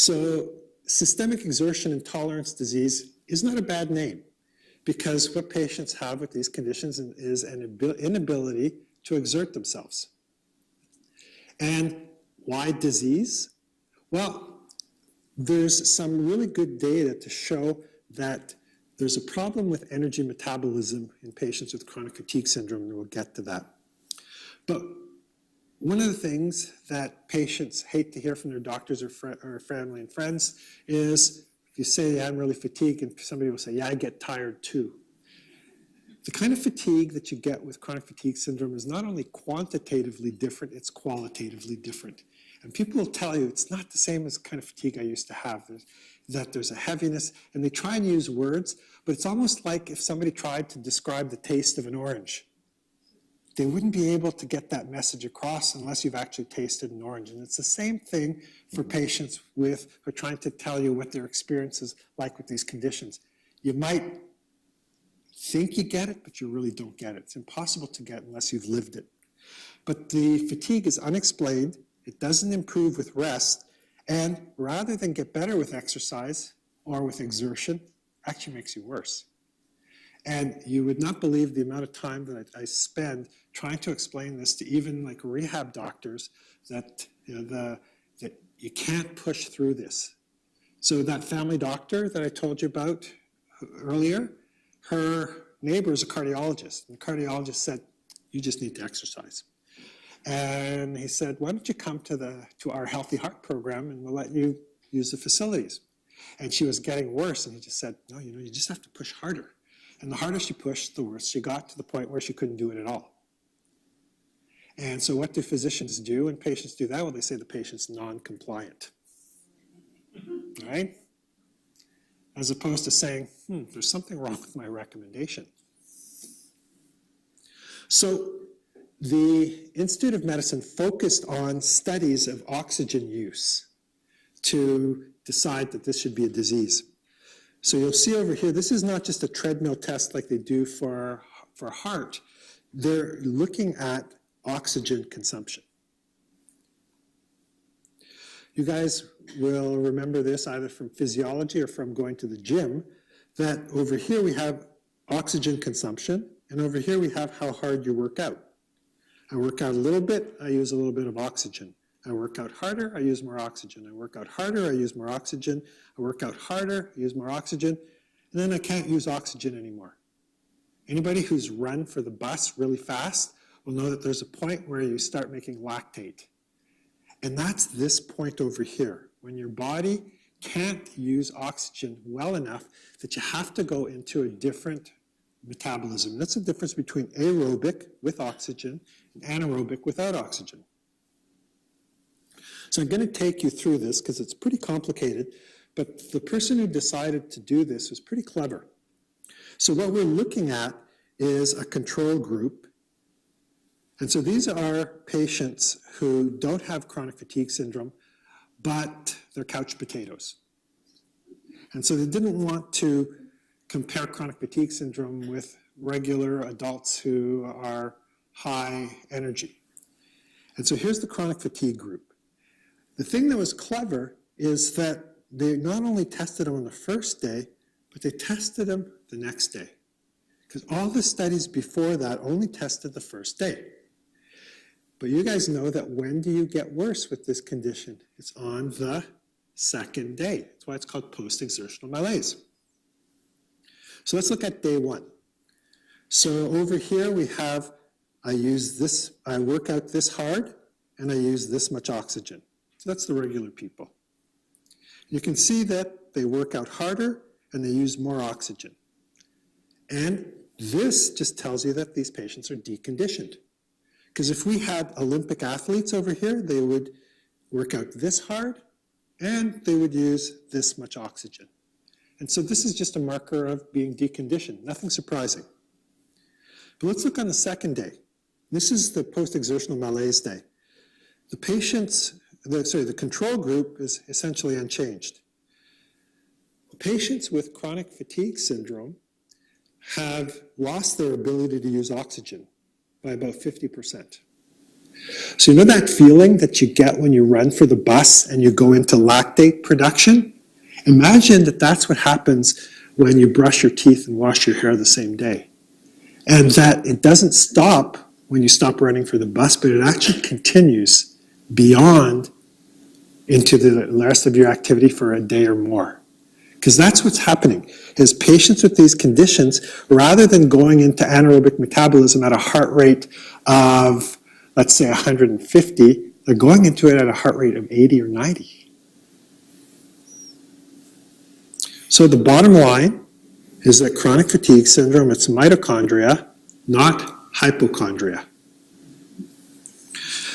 So systemic exertion intolerance disease is not a bad name, because what patients have with these conditions is an inability to exert themselves. And why disease? Well, there's some really good data to show that there's a problem with energy metabolism in patients with chronic fatigue syndrome, and we'll get to that. But one of the things that patients hate to hear from their doctors or family and friends is, if you say, yeah, I'm really fatigued, and somebody will say, yeah, I get tired too. The kind of fatigue that you get with chronic fatigue syndrome is not only quantitatively different, it's qualitatively different. And people will tell you it's not the same as the kind of fatigue I used to have, that there's a heaviness, and they try and use words, but it's almost like if somebody tried to describe the taste of an orange. They wouldn't be able to get that message across unless you've actually tasted an orange. And it's the same thing for patients who are trying to tell you what their experience is like with these conditions. You might think you get it, but you really don't get it. It's impossible to get unless you've lived it. But the fatigue is unexplained. It doesn't improve with rest. And rather than get better with exercise or with exertion, actually makes you worse. And you would not believe the amount of time that I spend trying to explain this to even like rehab doctors that, that you can't push through this. So that family doctor that I told you about earlier, her neighbor is a cardiologist. And the cardiologist said, you just need to exercise. And he said, why don't you come to our Healthy Heart program and we'll let you use the facilities. And she was getting worse. And he just said, no, you just have to push harder. And the harder she pushed, the worse she got, to the point where she couldn't do it at all. And so what do physicians do when patients do that? Well, they say the patient's non-compliant, right? As opposed to saying, there's something wrong with my recommendation. So the Institute of Medicine focused on studies of oxygen use to decide that this should be a disease. So you'll see over here, this is not just a treadmill test like they do for heart. They're looking at oxygen consumption. You guys will remember this either from physiology or from going to the gym, that over here we have oxygen consumption, and over here we have how hard you work out. I work out a little bit, I use a little bit of oxygen. I work out harder, I use more oxygen. I work out harder, I use more oxygen. I work out harder, I use more oxygen. And then I can't use oxygen anymore. Anybody who's run for the bus really fast will know that there's a point where you start making lactate. And that's this point over here, when your body can't use oxygen well enough that you have to go into a different metabolism. That's the difference between aerobic with oxygen and anaerobic without oxygen. So I'm going to take you through this because it's pretty complicated, but the person who decided to do this was pretty clever. So what we're looking at is a control group. And so these are patients who don't have chronic fatigue syndrome, but they're couch potatoes. And so they didn't want to compare chronic fatigue syndrome with regular adults who are high energy. And so here's the chronic fatigue group. The thing that was clever is that they not only tested them on the first day, but they tested them the next day. Because all the studies before that only tested the first day. But you guys know that when do you get worse with this condition? It's on the second day. That's why it's called post-exertional malaise. So let's look at day one. So over here we have, I work out this hard, and I use this much oxygen. So that's the regular people. You can see that they work out harder and they use more oxygen. And this just tells you that these patients are deconditioned. Because if we had Olympic athletes over here, they would work out this hard and they would use this much oxygen. And so this is just a marker of being deconditioned, nothing surprising. But let's look on the second day. This is the post-exertional malaise day. The control group is essentially unchanged. Patients with chronic fatigue syndrome have lost their ability to use oxygen by about 50%. So you know that feeling that you get when you run for the bus and you go into lactate production? Imagine that that's what happens when you brush your teeth and wash your hair the same day. And that it doesn't stop when you stop running for the bus, but it actually continues beyond into the rest of your activity for a day or more. Because that's what's happening, is patients with these conditions, rather than going into anaerobic metabolism at a heart rate of, let's say, 150, they're going into it at a heart rate of 80 or 90. So the bottom line is that chronic fatigue syndrome, it's mitochondria, not hypochondria.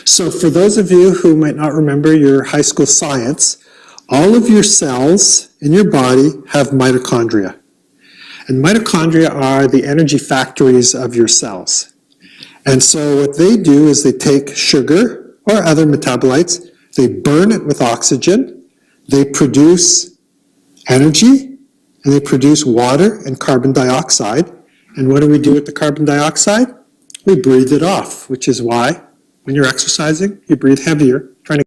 So for those of you who might not remember your high school science, all of your cells in your body have mitochondria. And mitochondria are the energy factories of your cells. And so what they do is they take sugar or other metabolites, they burn it with oxygen, they produce energy, and they produce water and carbon dioxide. And what do we do with the carbon dioxide? We breathe it off, which is why when you're exercising, you breathe heavier, trying to